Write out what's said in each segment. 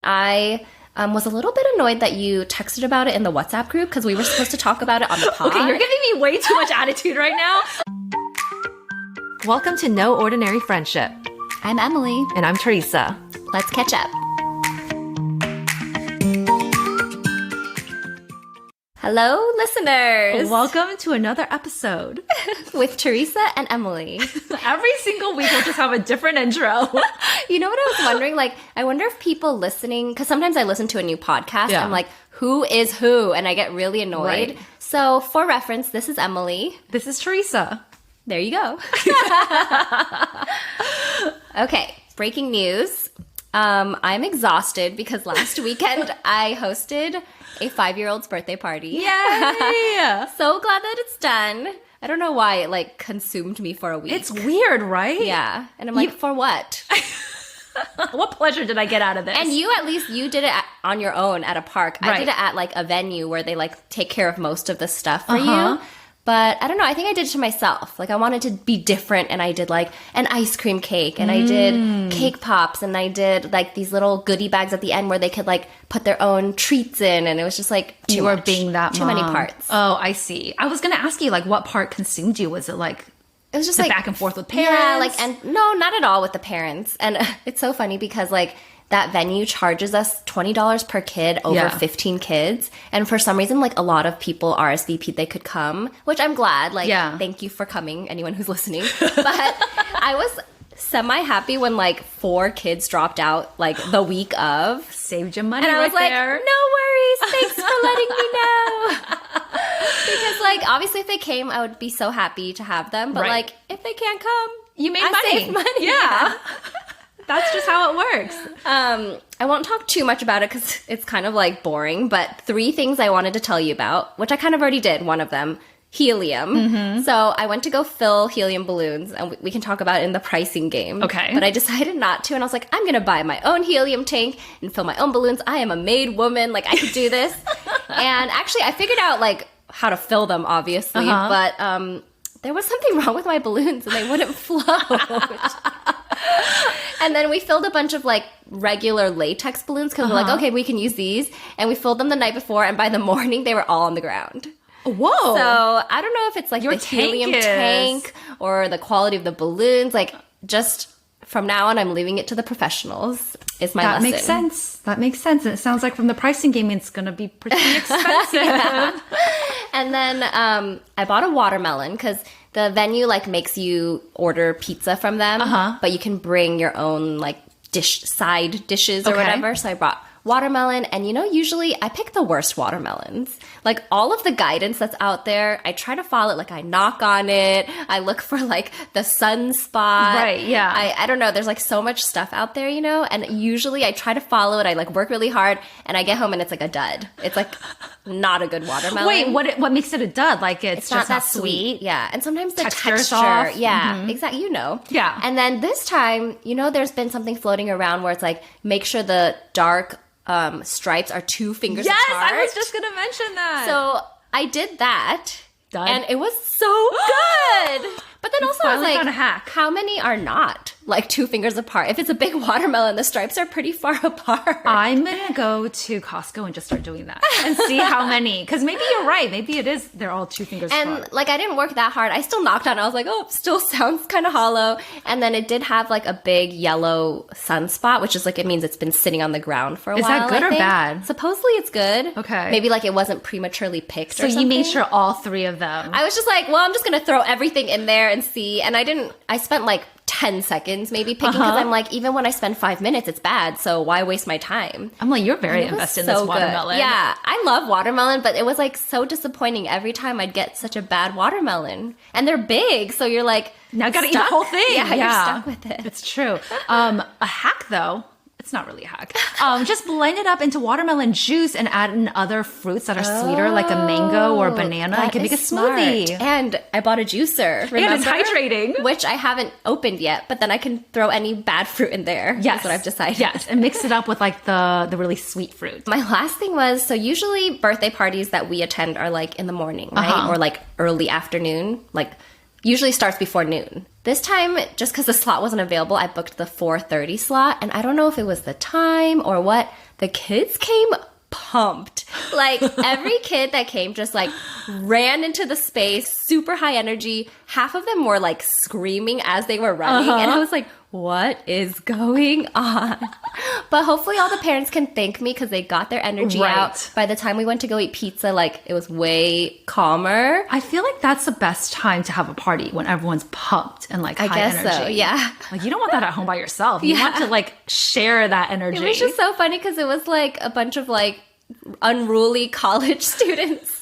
I was a little bit annoyed that you texted about it in the WhatsApp group because we were supposed to talk about it on the pod. Okay, you're giving me way too much attitude right now. Welcome to No Ordinary Friendship. I'm Emily. And I'm Teresa. Let's catch up. Hello, listeners. Welcome to another episode with Teresa and Emily. Every single week we'll just have a different intro. You know what I was wondering? Like, I wonder if people listening, because sometimes I listen to a new podcast, I'm like, who is who? And I get really annoyed. Right. So for reference, this is Emily. This is Teresa. There you go. Okay, breaking news. I'm exhausted because last weekend I hosted a 5-year-old's birthday party. Yay! So glad that it's done. I don't know why it consumed me for a week. It's weird, right? Yeah. And I'm like, for what? What pleasure did I get out of this? And you did it on your own at a park. Right. I did it at a venue where they take care of most of the stuff for you. But I don't know. I think I did it to myself. I wanted to be different, and I did an ice cream cake, and I did cake pops, and I did these little goodie bags at the end where they could put their own treats in, and it was just too you were being that too mom. Many parts. Oh, I see. I was gonna ask you what part consumed you. Was it it was just the back and forth with parents? Yeah, and no, not at all with the parents. And it's so funny because that venue charges us $20 per kid over 15 kids. And for some reason, a lot of people RSVP'd they could come, which I'm glad. Thank you for coming, anyone who's listening. But I was semi-happy when 4 kids dropped out the week of. Saved your money. And I was there. No worries. Thanks for letting me know. Because obviously if they came, I would be so happy to have them. But if they can't come, you made I saved money. Yeah. That's just how it works. I won't talk too much about it because it's kind of boring, but 3 things I wanted to tell you about, which I kind of already did, one of them, helium. Mm-hmm. So I went to go fill helium balloons, and we can talk about it in the pricing game. Okay. But I decided not to, and I was I'm going to buy my own helium tank and fill my own balloons. I am a made woman. I could do this. And actually, I figured out, how to fill them, obviously, but there was something wrong with my balloons, and they wouldn't float. And then we filled a bunch of regular latex balloons because we're okay, we can use these. And we filled them the night before, and by the morning they were all on the ground. Whoa. So I don't know if it's your the helium tank or the quality of the balloons. Just from now on, I'm leaving it to the professionals is my lesson. That makes sense. That makes sense. And it sounds like from the pricing game, it's going to be pretty expensive. And then I bought a watermelon because the venue makes you order pizza from them, but you can bring your own side dishes or whatever. So I brought watermelon, and usually I pick the worst watermelons. All of the guidance that's out there, I try to follow it. I knock on it. I look for the sunspot. Right, yeah. I don't know. There's so much stuff out there, and usually I try to follow it. I work really hard, and I get home and it's a dud. It's not a good watermelon. Wait, what makes it a dud? It's not just that not sweet. Yeah, and sometimes the Texture's texture. off. Yeah, exactly. Yeah. And then this time, there's been something floating around where it's make sure the dark stripes are 2 fingers apart. Yes, I was just going to mention that. So I did that. Done. And it was so good. But then also I was found a hack. How many are not 2 fingers apart? If it's a big watermelon, the stripes are pretty far apart. I'm going to go to Costco and just start doing that and see how many. Because maybe you're right. Maybe it is. They're all 2 fingers apart. And I didn't work that hard. I still knocked on it. I was it still sounds kind of hollow. And then it did have a big yellow sunspot, which is it means it's been sitting on the ground for a while. Is that good or bad? Supposedly it's good. Okay. Maybe it wasn't prematurely picked or something. So you made sure all 3 of them. I was just well, I'm just going to throw everything in there and see. And I spent 10 seconds maybe picking because I'm even when I spend 5 minutes, it's bad. So why waste my time? I'm you're very invested in this watermelon. Good. Yeah, I love watermelon, but it was so disappointing every time I'd get such a bad watermelon. And they're big, so you're now I got to eat the whole thing. Yeah, you're stuck with it. It's true. A hack though. It's not really a hack. Just blend it up into watermelon juice and add in other fruits that are sweeter, like a mango or a banana. You can make a smoothie. Smart. And I bought a juicer. Remember? And it's hydrating. Which I haven't opened yet, but then I can throw any bad fruit in there. Yes. That's what I've decided. Yes, and mix it up with the really sweet fruit. My last thing was, so usually birthday parties that we attend are in the morning, right? Or early afternoon. Usually starts before noon. This time, just because the slot wasn't available, I booked the 4:30 slot, and I don't know if it was the time or what. the kids came pumped. Like every kid that came just like ran into the space, super high energy. Half of them were like screaming as they were running. And I was like, what is going on? But hopefully all the parents can thank me because they got their energy out. By the time we went to go eat pizza, like it was way calmer. I feel like that's the best time to have a party, when everyone's pumped and like high energy. So, yeah. Like you don't want that at home by yourself. You want to like share that energy. It was just so funny because it was like a bunch of like unruly college students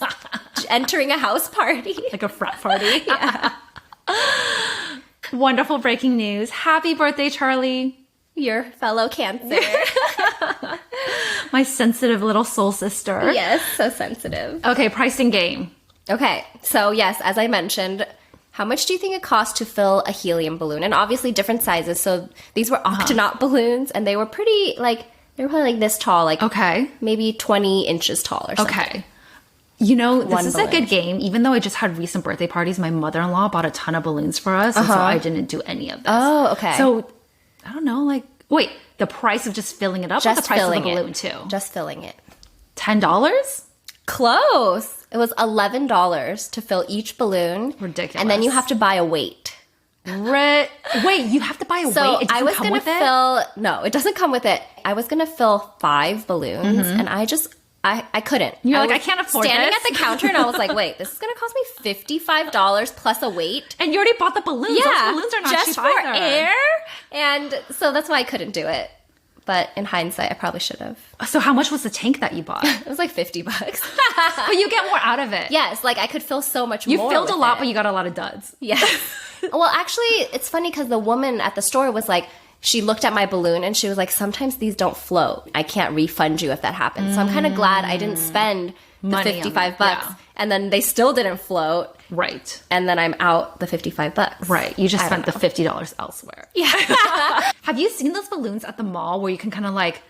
entering a house party. Like a frat party. Yeah. Wonderful breaking news. Happy birthday, Charlie. Your fellow Cancer. My sensitive little soul sister. Yes, so sensitive. Okay, pricing game. Okay, so yes, as I mentioned, how much do you think it costs to fill a helium balloon? And obviously different sizes. So these were octonaut balloons, and they were pretty, like, they were probably like this tall, like maybe 20 inches tall or something. Okay. You know, this is a good game. Even though I just had recent birthday parties, my mother-in-law bought a ton of balloons for us, and so I didn't do any of this. Oh, okay. So, I don't know, like, wait, the price of just filling it up, or the price of the balloon too? Just filling it. $10? Close. It was $11 to fill each balloon. Ridiculous. And then you have to buy a weight. Wait, you have to buy a weight? It doesn't come with it? No, it doesn't come with it. I was going to fill 5 balloons, and I couldn't. You're like, I can't afford standing this. at the counter, and I was like, wait, this is going to cost me $55 plus a weight. And you already bought the balloons. Yeah. Those balloons are not just cheap for either. air. And so that's why I couldn't do it. But in hindsight, I probably should have. So how much was the tank that you bought? It was like $50. But you get more out of it. Yes, like I could fill so much more. You filled a lot, it. But you got a lot of duds. Yes. Well, actually, it's funny because the woman at the store was like, she looked at my balloon and she was like, sometimes these don't float. I can't refund you if that happens. So I'm kind of glad I didn't spend the $55. Yeah. And then they still didn't float. Right. And then I'm out the $55. Right. You just spent the $50 elsewhere. Yeah. Have you seen those balloons at the mall where you can kind of like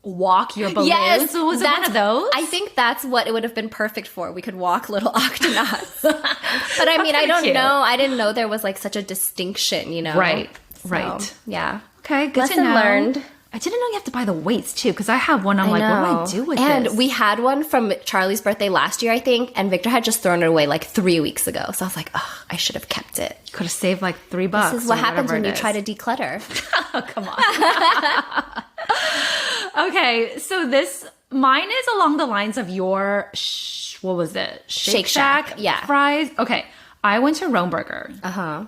walk your balloons? Yes. So was it one of those? I think that's what it would have been perfect for. We could walk little octonauts. But I mean, I don't know. I didn't know there was like such a distinction, you know? Right. So, right. Yeah. Okay. Good Lesson to know. learned. I didn't know you have to buy the weights too, because I have one. I'm like, what do I do with this? And we had one from Charlie's birthday last year, I think, and Victor had just thrown it away like 3 weeks ago. So I was like, oh, I should have kept it. You could have saved like $3. This is what happens when you try to declutter. Oh, come on. Okay, so mine is along the lines of your, what was it? Shake Shack. Yeah. Fries. Okay. I went to Roamburger.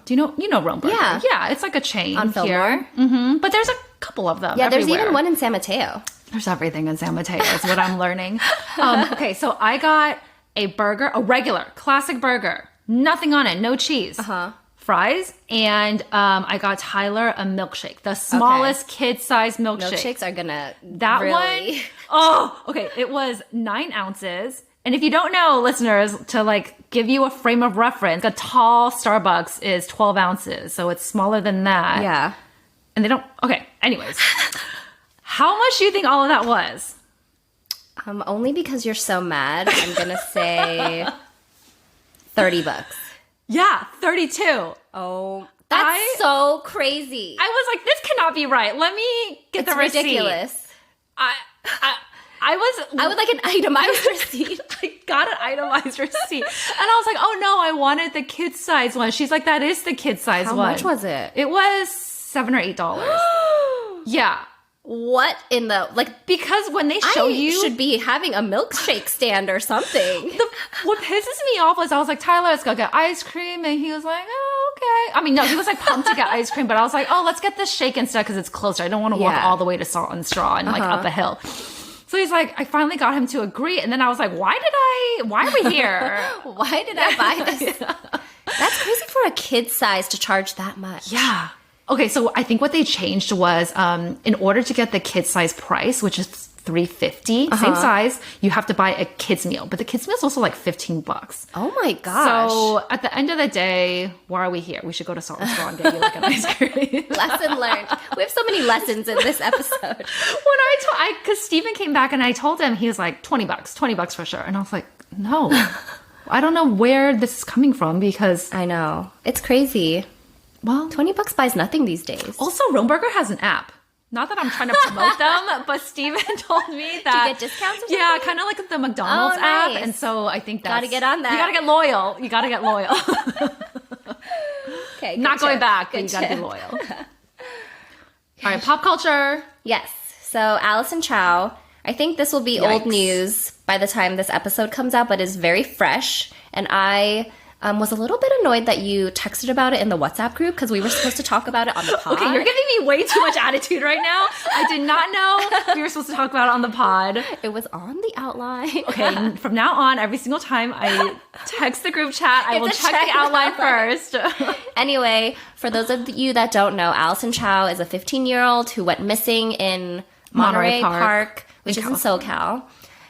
Do you know Roamburger? Yeah. Yeah, it's like a chain on Fillmore. But there's a couple of them. Yeah, everywhere. there's even one in San Mateo. There's everything in San Mateo is what I'm learning. Okay, so I got a burger, a regular, classic burger. Nothing on it, no cheese. Fries. And I got Tyler a milkshake. The smallest kid-sized milkshake. Milkshakes are gonna That really... one? Oh, okay. It was 9 ounces. And if you don't know, listeners, to like give you a frame of reference, a tall Starbucks is 12 ounces. So it's smaller than that. Yeah. And they don't, okay, anyways. How much do you think all of that was? Only because you're so mad, I'm gonna say $30. Yeah, 32. Oh, that's so crazy. I was like, this cannot be right. Let me get the receipt. It's ridiculous. I would like an itemized receipt. I got an itemized receipt. And I was like, oh no, I wanted the kid size one. She's like, that is the kid size one. How much was it? It was $7 or $8. Yeah. What in the, like, because when they show you, should be having a milkshake stand or something. What pisses me off was I was like, Tyler, let's go get ice cream. And he was like, oh, okay. I mean, no, he was like pumped to get ice cream, but I was like, oh, let's get this shake instead because it's closer. I don't want to walk all the way to Salt and Straw and like up a hill. So he's like, I finally got him to agree. And then I was like, why are we here? Why did I buy this? That's crazy for a kid size to charge that much. Yeah. Okay, so I think what they changed was in order to get the kid size price, which is $3.50, same size, you have to buy a kid's meal. But the kid's meal is also like $15. Oh my gosh. So at the end of the day, why are we here? We should go to Salt and Straw and get you like an ice cream. Lesson learned. We have so many lessons in this episode. Because Steven came back and I told him, he was like, $20 for sure. And I was like, no, I don't know where this is coming from because. I know. It's crazy. Well, $20 buys nothing these days. Also, Roamburger has an app. not that I'm trying to promote them, but Steven told me that. Do you get discounts or something? Yeah, kind of like the McDonald's app. And so I think that's. Gotta get on that. You gotta get loyal. You gotta get loyal. Okay. Not going back, but you gotta be loyal. All right, pop culture. Yes. So Alison Chao. I think this will be old news by the time this episode comes out, but it's very fresh. And I was a little bit annoyed that you texted about it in the WhatsApp group because we were supposed to talk about it on the pod. Okay, you're giving me way too much attitude right now. I did not know we were supposed to talk about it on the pod. It was on the outline. Okay, from now on, every single time I text the group chat, I will check the outline first. Anyway, for those of you that don't know, Alison Chao is a 15-year-old who went missing in Monterey Park, which is in SoCal.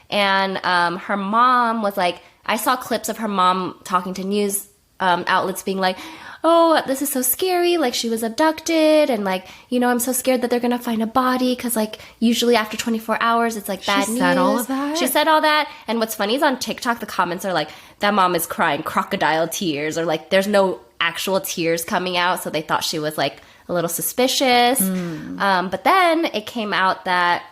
And her mom was like, I saw clips of her mom talking to news outlets being like, oh, this is so scary. Like, she was abducted. And, like, you know, I'm so scared that they're going to find a body because, like, usually after 24 hours, it's, like, bad news. She said all of that? She said all that. And what's funny is on TikTok, the comments are like, that mom is crying crocodile tears. Or, like, there's no actual tears coming out. So they thought she was, like, a little suspicious. But then it came out that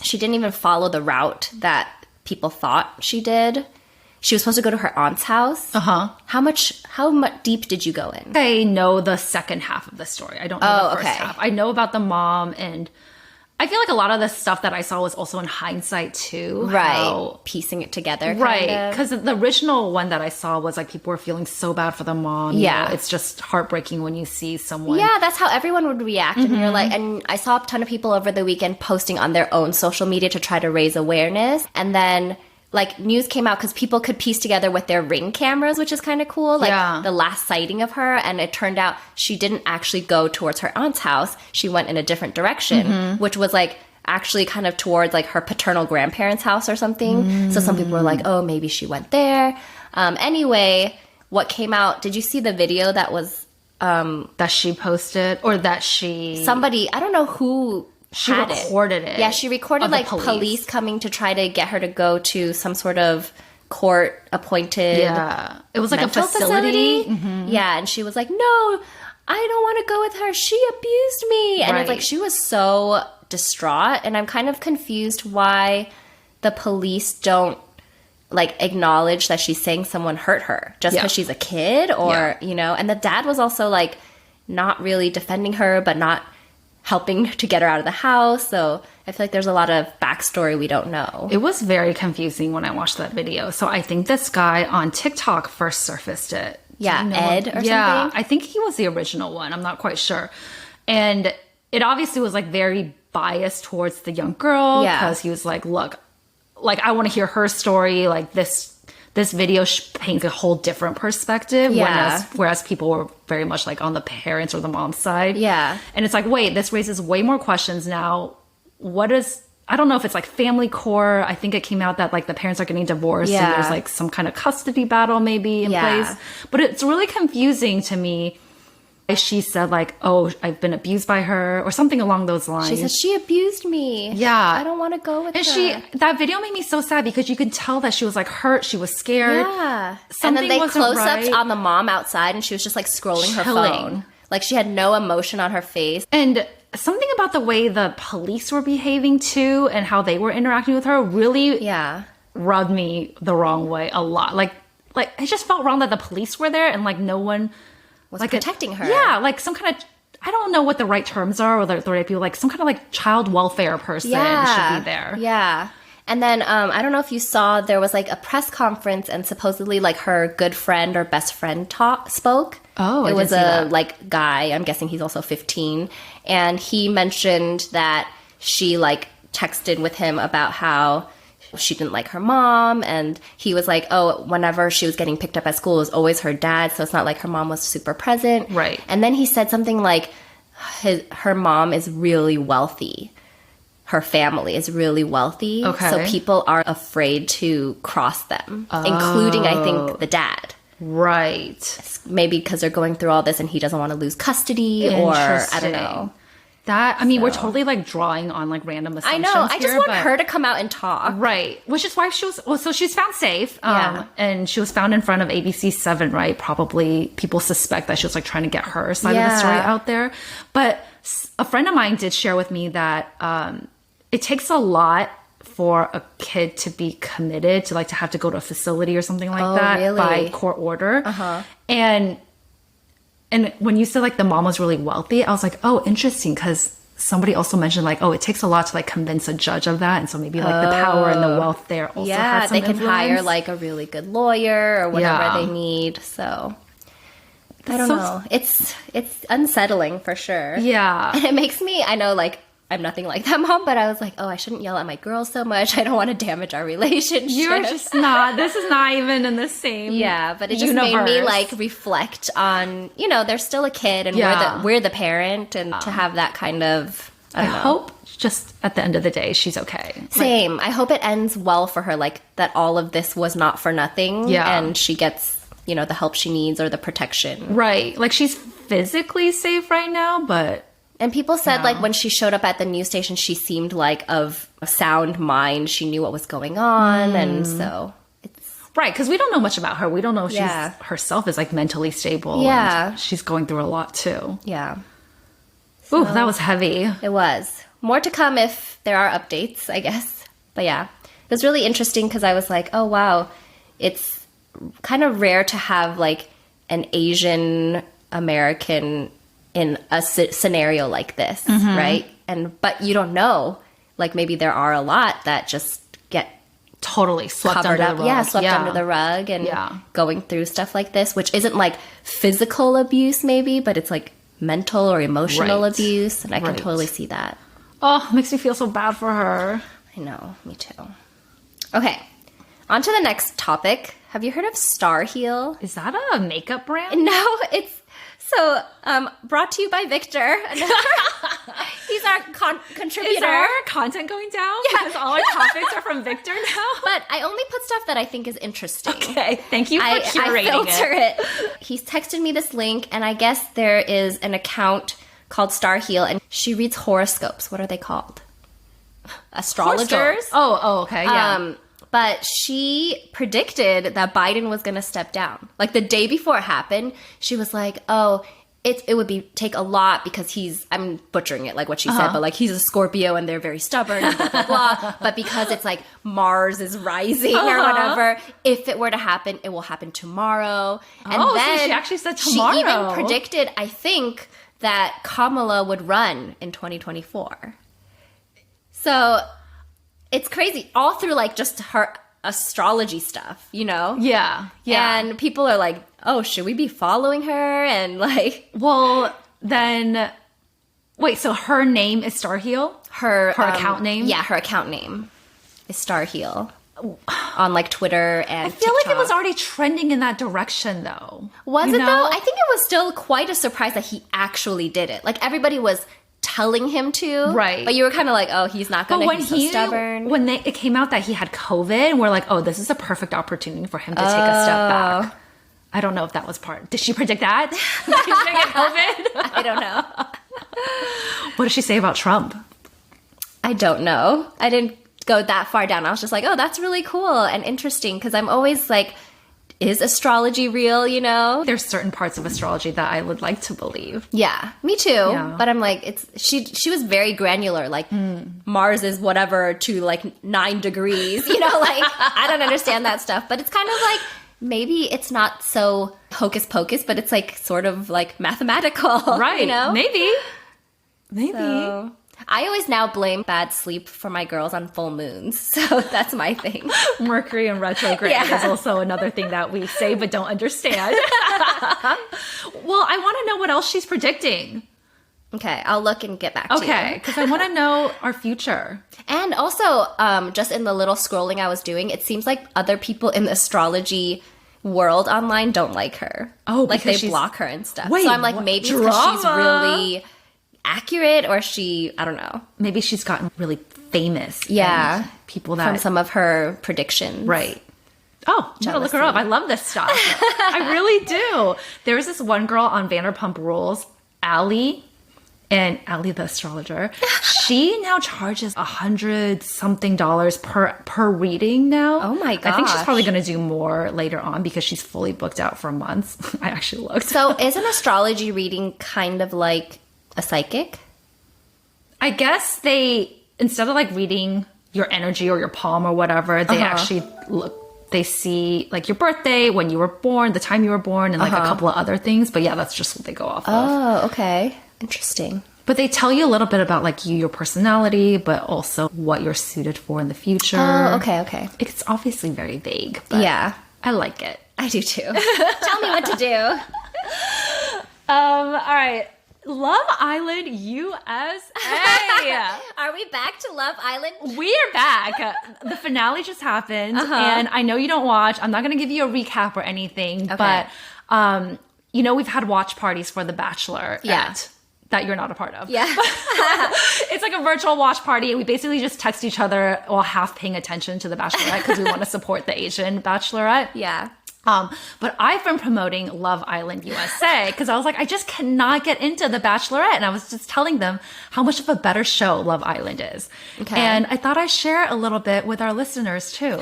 she didn't even follow the route that people thought she did. She was supposed to go to her aunt's house. How much deep did you go in? I know the second half of the story. I don't know the first half. I know about the mom, and I feel like a lot of the stuff that I saw was also in hindsight too. Right. Piecing it together. Right. Because the original one that I saw was like people were feeling so bad for the mom. Yeah. You know, it's just heartbreaking when you see someone. Yeah, that's how everyone would react. And you're like, and I saw a ton of people over the weekend posting on their own social media to try to raise awareness. And then like news came out because people could piece together with their Ring cameras, which is kind of cool. Like the last sighting of her. And it turned out she didn't actually go towards her aunt's house. She went in a different direction, which was like actually kind of towards like her paternal grandparents' house or something. So some people were like, oh, maybe she went there. Anyway, what came out, did you see the video that was that she posted or that she... Somebody, I don't know who... She recorded it. Yeah, she recorded like police coming to try to get her to go to some sort of court appointed. Yeah, it was like a facility. Yeah, and she was like, "No, I don't want to go with her. She abused me." And it's like she was so distraught, and I'm kind of confused why the police don't like acknowledge that she's saying someone hurt her just because she's a kid, or you know. And the dad was also like not really defending her, but not helping to get her out of the house. So I feel like there's a lot of backstory we don't know. It was very confusing when I watched that video. So I think this guy on TikTok first surfaced it. Yeah, Ed or something? Yeah, I think he was the original one. I'm not quite sure. And it obviously was like very biased towards the young girl because he was like, look, like I want to hear her story. Like this video paints a whole different perspective. Whereas people were very much like on the parents or the mom's side. Yeah. And it's like, wait, this raises way more questions now. I don't know if it's like family court. I think it came out that like the parents are getting divorced and there's like some kind of custody battle maybe in place. But it's really confusing to me. She said like, oh, I've been abused by her or something along those lines. She said she abused me. Yeah. I don't want to go with her. That video made me so sad because you could tell that she was like hurt. She was scared. Yeah. Something and then they close-ups right. on the mom outside and she was just like scrolling her phone. Like she had no emotion on her face. And something about the way the police were behaving too and how they were interacting with her really rubbed me the wrong way a lot. Like it just felt wrong that the police were there and like no one was like protecting her. Yeah, like some kind of, I don't know what the right terms are or the right people, like some kind of like child welfare person should be there. Yeah. And then I don't know if you saw, there was like a press conference and supposedly like her good friend or best friend spoke. Oh, it was a like guy, I'm guessing he's also 15. And he mentioned that she like texted with him about how she didn't like her mom, and he was like, oh, whenever she was getting picked up at school, it was always her dad, so it's not like her mom was super present. Right. And then he said something like, her mom is really wealthy. Her family is really wealthy. Okay. So people are afraid to cross them, including, I think, the dad. Right. Maybe because they're going through all this and he doesn't want to lose custody, or I don't know. We're totally like drawing on like random assumptions. I know. I just want her to come out and talk. Right. Which is why so she's found safe. And she was found in front of ABC7, right? Probably people suspect that she was like trying to get her side of the story out there. But a friend of mine did share with me that it takes a lot for a kid to be committed to like to have to go to a facility or something like that really? by court order. And when you said like the mom was really wealthy, I was like, oh, interesting, because somebody also mentioned like, oh, it takes a lot to like convince a judge of that, and so maybe like the power and the wealth there also has some they can influence. hire like a really good lawyer or whatever they need. So I don't know. It's unsettling for sure. Yeah. And it makes me, I know like I'm nothing like that mom, but I was like, oh, I shouldn't yell at my girls so much. I don't want to damage our relationship. You're just not. This is not even in the same but it just made me like reflect on, they're still a kid and we're the parent, and to have that kind of, I don't know. Hope just at the end of the day, she's okay. Same. I hope it ends well for her, like that all of this was not for nothing and she gets, the help she needs or the protection. Right. Like she's physically safe right now, but... And people said, like, when she showed up at the news station, she seemed like of a sound mind. She knew what was going on. And so it's... Right, because we don't know much about her. We don't know if she's herself is, like, mentally stable. Yeah. And she's going through a lot, too. Yeah. Ooh, that was heavy. It was. More to come if there are updates, I guess. But, yeah. It was really interesting because I was like, oh, wow. It's kind of rare to have, like, an Asian American in a scenario like this, right? But you don't know. Like maybe there are a lot that just get totally swept under the rug. Yeah, swept under the rug and going through stuff like this, which isn't like physical abuse maybe, but it's like mental or emotional abuse. And I can totally see that. Oh, it makes me feel so bad for her. I know, me too. Okay, on to the next topic. Have you heard of Starheal? Is that a makeup brand? No, it's... So, brought to you by Victor. He's our contributor. Is our content going down? Yeah. Because all our topics are from Victor now? But I only put stuff that I think is interesting. Okay, thank you for curating I filter it. He's texted me this link, and I guess there is an account called Starheal, and she reads horoscopes. What are they called? Astrologers? Oh, okay, yeah. But she predicted that Biden was going to step down. Like the day before it happened, she was like, oh, it would take a lot because I'm butchering it like what she said, but like he's a Scorpio and they're very stubborn and blah, blah, blah. But because it's like Mars is rising or whatever, if it were to happen, it will happen tomorrow. And then so she actually said tomorrow. She even predicted, I think, that Kamala would run in 2024. So... It's crazy, all through like just her astrology stuff, Yeah. And people are like, oh, should we be following her? And like... Well, then... Wait, so her name is Starheal? Her account name? Yeah, her account name is Starheal. On like Twitter and I feel TikTok. like it was already trending in that direction, though. Was it, though? I think it was still quite a surprise that he actually did it. Like, everybody was... telling him to, right? But you were kind of like, oh, he's not gonna. He's so stubborn. When it came out that he had COVID, and we're like, oh, this is a perfect opportunity for him to take a step back. I don't know if that was part. Did she predict that? Did she predict COVID? I don't know. What did she say about Trump? I don't know. I didn't go that far down. I was just like, oh, that's really cool and interesting because I'm always like, is astrology real, There's certain parts of astrology that I would like to believe. Yeah, me too. Yeah. But I'm like, she was very granular, like Mars is whatever to like 9 degrees, like I don't understand that stuff. But it's kind of like, maybe it's not so hocus pocus, but it's like sort of like mathematical. Right. Maybe. So, I always now blame bad sleep for my girls on full moons. So that's my thing. Mercury in retrograde is also another thing that we say but don't understand. Well, I want to know what else she's predicting. Okay, I'll look and get back to you. Okay, because I want to know our future. And also, just in the little scrolling I was doing, it seems like other people in the astrology world online don't like her. Oh, like they block her and stuff. Wait, so I'm like, maybe it's because she's really... accurate, or I don't know. Maybe she's gotten really famous. Yeah. People that... from some of her predictions. Right. Oh, I'm gonna look her up. I love this stuff. I really do. There's this one girl on Vanderpump Rules, Allie, and Allie the astrologer. She now charges $100-something per reading now. Oh my gosh. I think she's probably gonna do more later on because she's fully booked out for months. I actually looked. So is an astrology reading kind of like a psychic? I guess instead of like reading your energy or your palm or whatever, they actually they see like your birthday, when you were born, the time you were born, and like a couple of other things. But yeah, that's just what they go off of. Oh, okay. Interesting. But they tell you a little bit about like your personality, but also what you're suited for in the future. Oh, okay. It's obviously very vague, but yeah, I like it. I do too. Tell me what to do. All right. Love Island USA. Are we back to Love Island? We are back. The finale just happened, and I know you don't watch. I'm not going to give you a recap or anything, but you know, we've had watch parties for The Bachelor. That you're not a part of. Yeah. It's like a virtual watch party. We basically just text each other while half paying attention to The Bachelorette because we want to support the Asian Bachelorette. Yeah. But I've been promoting Love Island USA because I was like, I just cannot get into The Bachelorette. And I was just telling them how much of a better show Love Island is. Okay. And I thought I'd share a little bit with our listeners too.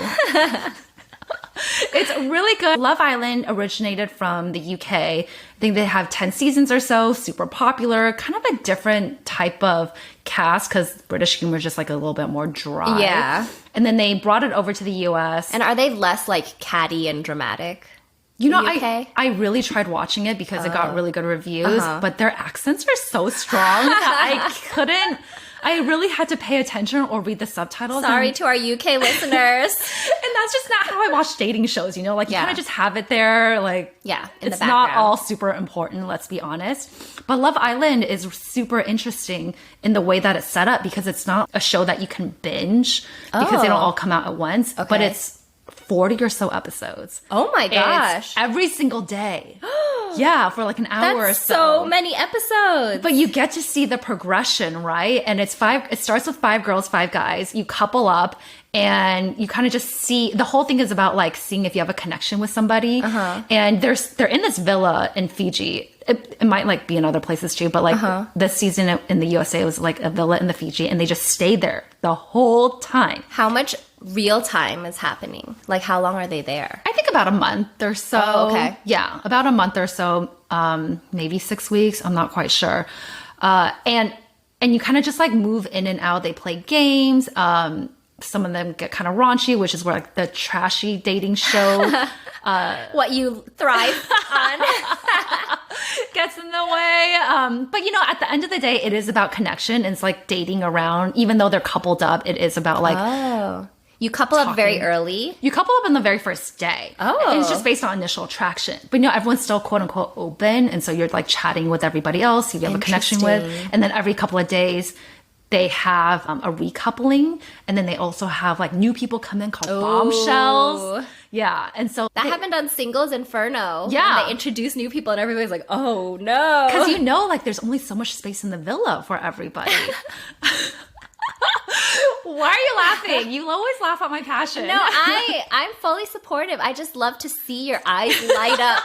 It's really good. Love Island originated from the UK. I think they have 10 seasons or so, super popular, kind of a different type of cast because British humor is just like a little bit more dry. Yeah. And then they brought it over to the US. And are they less like catty and dramatic? You know, I really tried watching it because it got really good reviews, but their accents are so strong that I really had to pay attention or read the subtitles. Sorry to our UK listeners. And that's just not how I watch dating shows, you know? Like, you kind of just have it there. Like, it's not all super important, let's be honest. But Love Island is super interesting in the way that it's set up because it's not a show that you can binge because they don't all come out at once. Okay. But it's 40 or so episodes. Oh my gosh. It's every single day. Yeah, for like an hour or so. So many episodes. But you get to see the progression, right? And it starts with 5 girls, 5 guys. You couple up and you kind of just see, the whole thing is about like seeing if you have a connection with somebody. And they're in this villa in Fiji. It might like be in other places too, but like this season in the USA, it was like a villa in the Fiji and they just stayed there the whole time. How much real time is happening? Like how long are they there? I think about a month or so. Oh, okay. Yeah, about a month or so, maybe 6 weeks. I'm not quite sure. And you kind of just like move in and out. They play games. Some of them get kind of raunchy, which is where like the trashy dating show. What you thrive on. Gets in the way. But you know, at the end of the day, it is about connection. It's like dating around. Even though they're coupled up, it is about like... Oh. You couple up very early? You couple up on the very first day. Oh. And it's just based on initial attraction. But you know, everyone's still quote unquote open. And so you're like chatting with everybody else who you have a connection with. And then every couple of days, they have a recoupling. And then they also have like new people come in called bombshells. Yeah. And so that happened on Singles Inferno. Yeah. When they introduce new people and everybody's like, oh no. Because you know, like there's only so much space in the villa for everybody. Why are you laughing? You always laugh at my passion. No, I'm fully supportive. I just love to see your eyes light up.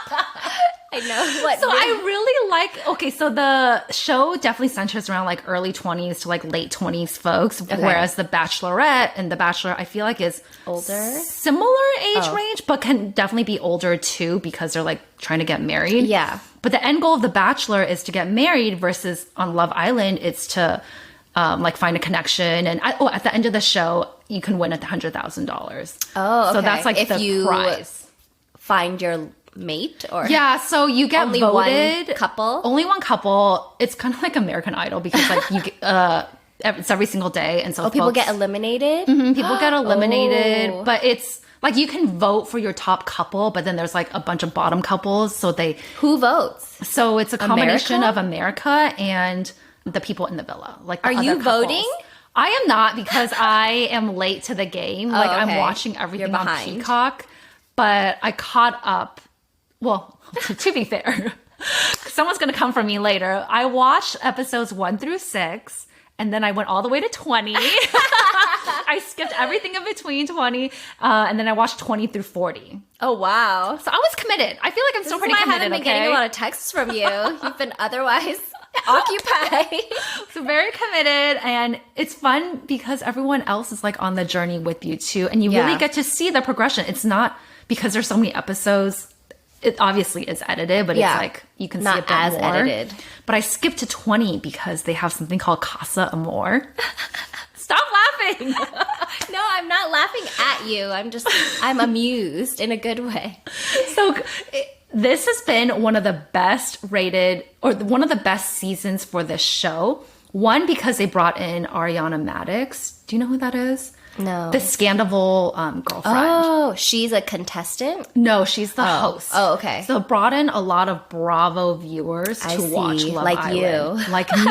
I know what. So I really like, okay, so the show definitely centers around like early 20s to like late 20s folks, whereas The Bachelorette and The Bachelor, I feel like is older, similar age range, but can definitely be older too because they're like trying to get married. Yeah. But the end goal of The Bachelor is to get married versus on Love Island, it's to like find a connection. And at the end of the show, you can win $100,000. Oh, okay. So that's like if the you prize. Find your mate or so you get only voted. One couple? Only one couple. It's kind of like American Idol because like you it's every single day. And so people get eliminated? Mm-hmm, people get eliminated. But it's like you can vote for your top couple, but then there's like a bunch of bottom couples. So Who votes? So it's a combination of America and the people in the villa. Like Are you voting? I am not because I am late to the game. Like I'm watching everything on Peacock, but I caught up. Well, to be fair, someone's going to come for me later. I watched episodes 1 through 6 and then I went all the way to 20. I skipped everything in between 20 and then I watched 20 through 40. Oh, wow. So I was committed. I feel like I'm still pretty committed. I haven't been getting a lot of texts from you. You've been otherwise occupied. So very committed, and it's fun because everyone else is like on the journey with you too, and you really get to see the progression. It's not because there's so many episodes. it obviously is edited, but it's like you can see a bit as more. edited. But I skipped to 20 because they have something called Casa Amor. Stop laughing. No, I'm not laughing at you. I'm amused in a good way. So this has been one of the best rated, or one of the best seasons for this show. One, because they brought in Ariana Madix. Do you know who that is? No. The Scandal girlfriend. Oh, she's a contestant? No, she's the host. Oh, okay. So brought in a lot of Bravo viewers to watch Love like Island. you. Like me,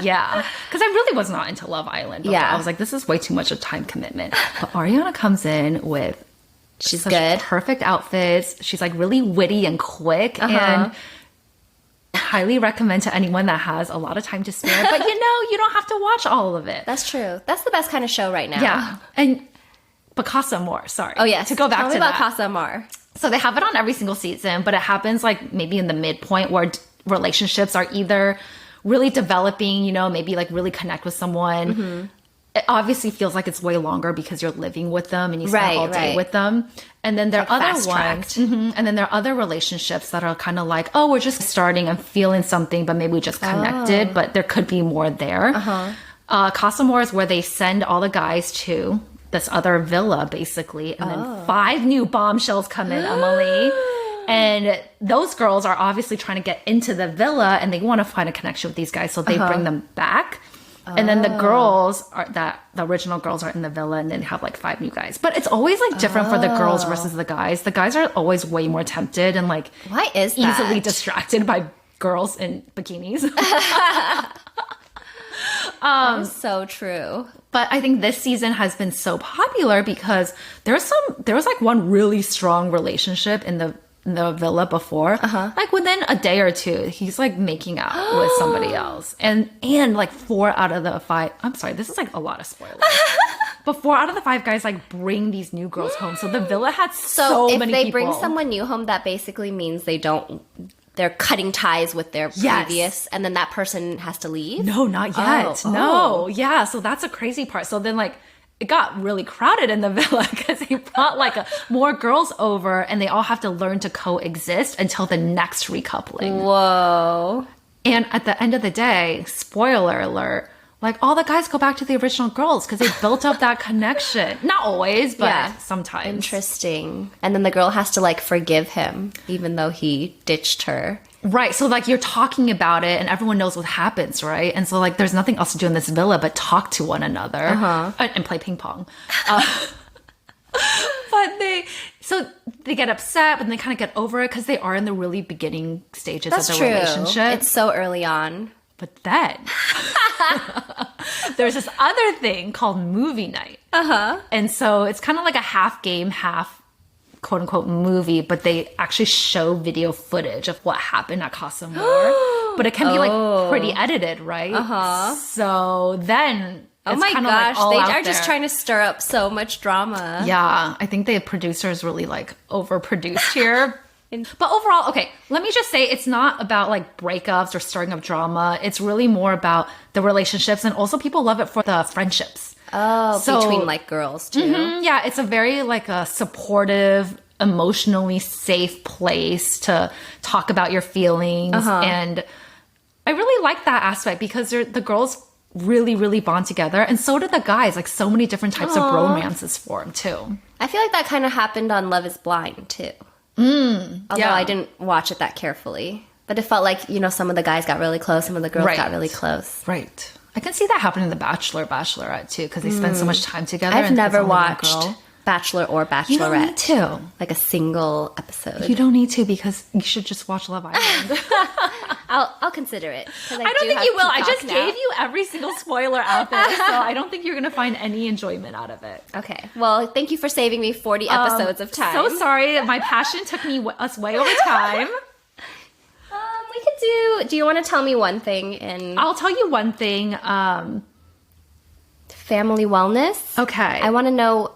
yeah. Because I really was not into Love Island before. Yeah. I was like, this is way too much of time commitment. But Ariana comes in with She's such good. perfect outfits. She's like really witty and quick. And I highly recommend to anyone that has a lot of time to spare. But you don't have to watch all of it. That's true. That's the best kind of show right now. Yeah. But Casa Amor, sorry. Oh, yes. To go back Tell to me about that. Casa Amor. So they have it on every single season, but it happens like maybe in the midpoint where relationships are either really developing, maybe like really connect with someone. It obviously feels like it's way longer because you're living with them and you spend all day with them. And then there are other ones. And then there are other relationships that are kind of like, oh, we're just starting and feeling something, but maybe we just connected, but there could be more there. Casa Amor is where they send all the guys to this other villa, basically. And then 5 new bombshells come in, Emily. And those girls are obviously trying to get into the villa and they want to find a connection with these guys. So they bring them back. And then the girls the original girls are in the villa and then have like 5 new guys. But it's always like different for the girls versus the guys. The guys are always way more tempted and like why is that? easily distracted by girls in bikinis. That is so true. But I think this season has been so popular because there was like one really strong relationship in the villa before. Like within a day or two, he's like making out with somebody else. And like 4 out of the 5, I'm sorry, this is like a lot of spoilers. But 4 out of the 5 guys like bring these new girls home. So the villa had so many people. So if they bring someone new home, that basically means they're cutting ties with their previous, and then that person has to leave? No, not yet. No. Yeah. So that's a crazy part. So then like it got really crowded in the villa because they brought like more girls over and they all have to learn to coexist until the next recoupling. Whoa. And at the end of the day, spoiler alert, like all the guys go back to the original girls because they built up that connection. Not always, but sometimes. Interesting. And then the girl has to like forgive him even though he ditched her. Right. So like you're talking about it and everyone knows what happens, right? And so like there's nothing else to do in this villa but talk to one another and play ping pong. But they get upset, but then they kind of get over it because they are in the really beginning stages of the relationship. It's so early on. But then there's this other thing called movie night. And so it's kind of like a half game, half quote unquote movie, but they actually show video footage of what happened at Casa Amor. But it can be like pretty edited, right? So then oh my gosh, like they are just trying to stir up so much drama. Yeah, I think the producers really like overproduced here. But overall, okay, let me just say it's not about like breakups or stirring up drama. It's really more about the relationships, and also people love it for the friendships. Oh, so, between like girls too. Yeah, it's a very like a supportive, emotionally safe place to talk about your feelings. And I really like that aspect because the girls really, really bond together. And so did the guys. Like so many different types of romances form too. I feel like that kind of happened on Love is Blind too. Although I didn't watch it that carefully. But it felt like, some of the guys got really close, some of the girls got really close. Right. I can see that happening in The Bachelor, Bachelorette too, because they spend so much time together. I've never watched Bachelor or Bachelorette. You don't need to. Like a single episode. You don't need to because you should just watch Love Island. I'll consider it. I don't think you will. I just gave you every single spoiler out there, so I don't think you're going to find any enjoyment out of it. Okay. Well, thank you for saving me 40 episodes of time. So sorry. My passion took us way over time. We could do you want to tell me one thing? I'll tell you one thing. Family wellness? Okay. I want to know...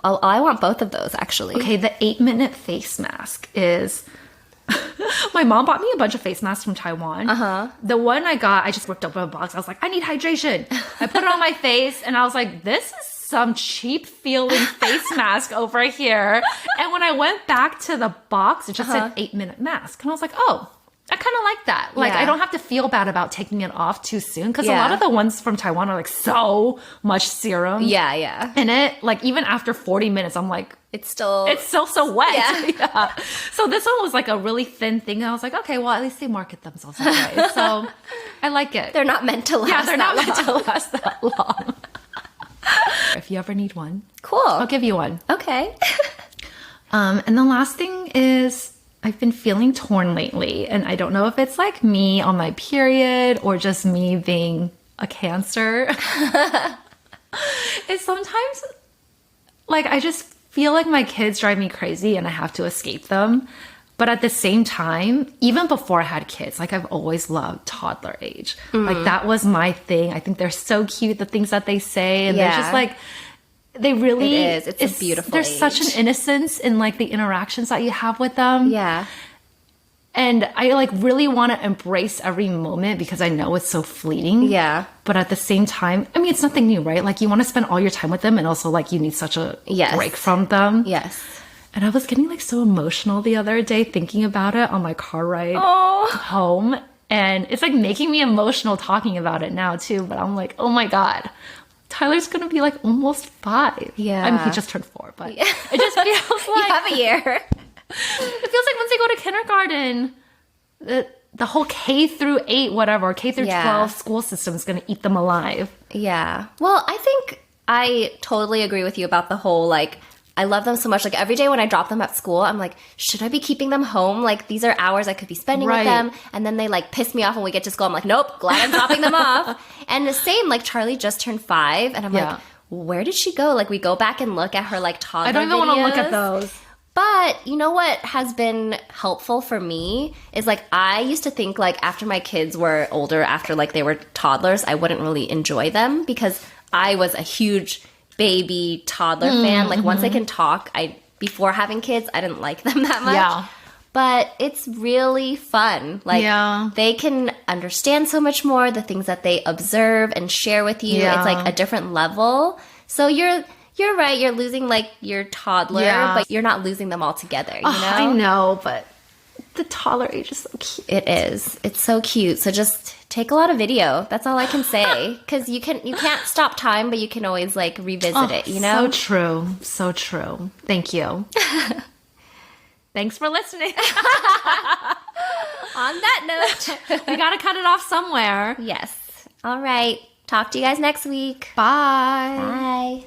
I want both of those, actually. Okay, the 8-minute face mask is... My mom bought me a bunch of face masks from Taiwan. The one I got, I just ripped open a box. I was like, I need hydration. I put it on my face, and I was like, this is some cheap feeling face mask over here. And when I went back to the box, it just said 8-minute mask. And I was like, oh, I kind of like that. Like, I don't have to feel bad about taking it off too soon. Because a lot of the ones from Taiwan are like so much serum in it. Like, even after 40 minutes, I'm like, it's still so wet. Yeah. So this one was like a really thin thing. And I was like, okay, well, at least they market themselves that way. So I like it. They're not meant to last Yeah, they're not meant to last that long. If you ever need one. Cool. I'll give you one. Okay. And the last thing is, I've been feeling torn lately, and I don't know if it's like me on my period or just me being a Cancer. It's sometimes like I just feel like my kids drive me crazy and I have to escape them. But at the same time, even before I had kids, like I've always loved toddler age. Like that was my thing. I think they're so cute, the things that they say, and they're just like, they really it's a beautiful there's age. Such an innocence in like the interactions that you have with them. Yeah. And I like really want to embrace every moment because I know it's so fleeting. Yeah. But at the same time, I mean, it's nothing new, right? Like you want to spend all your time with them, and also like you need such a break from them. Yes. And I was getting like so emotional the other day thinking about it on my car ride home. And it's like making me emotional talking about it now too. But I'm like, oh my God, Tyler's going to be like almost 5. Yeah. I mean, he just turned 4, but it just feels like... You have a year. It feels like once they go to kindergarten, the whole K through 8, whatever, K through 12 school system is going to eat them alive. Yeah. Well, I think I totally agree with you about the whole, like, I love them so much. Like, every day when I drop them at school, I'm like, should I be keeping them home? Like, these are hours I could be spending with them. And then they, like, piss me off when we get to school. I'm like, nope, glad I'm dropping them off. And the same, like, Charlie just turned 5. And I'm like, where did she go? Like, we go back and look at her, like, toddler I don't even videos. want to look at those. But you know what has been helpful for me is, like, I used to think, like, after my kids were older, after, like, they were toddlers, I wouldn't really enjoy them because I was a huge baby toddler fan. Like, once I can talk, before having kids, I didn't like them that much. Yeah. But it's really fun. Like, they can understand so much more, the things that they observe and share with you. Yeah. It's like a different level. So you're right. You're losing, like, your toddler, but you're not losing them altogether, you know? I know, but the toddler age is so cute. It is. It's so cute. So just take a lot of video. That's all I can say. Because you can't stop time, but you can always, like, revisit it, you know? So true. So true. Thank you. Thanks for listening. On that note, we got to cut it off somewhere. Yes. All right. Talk to you guys next week. Bye. Bye.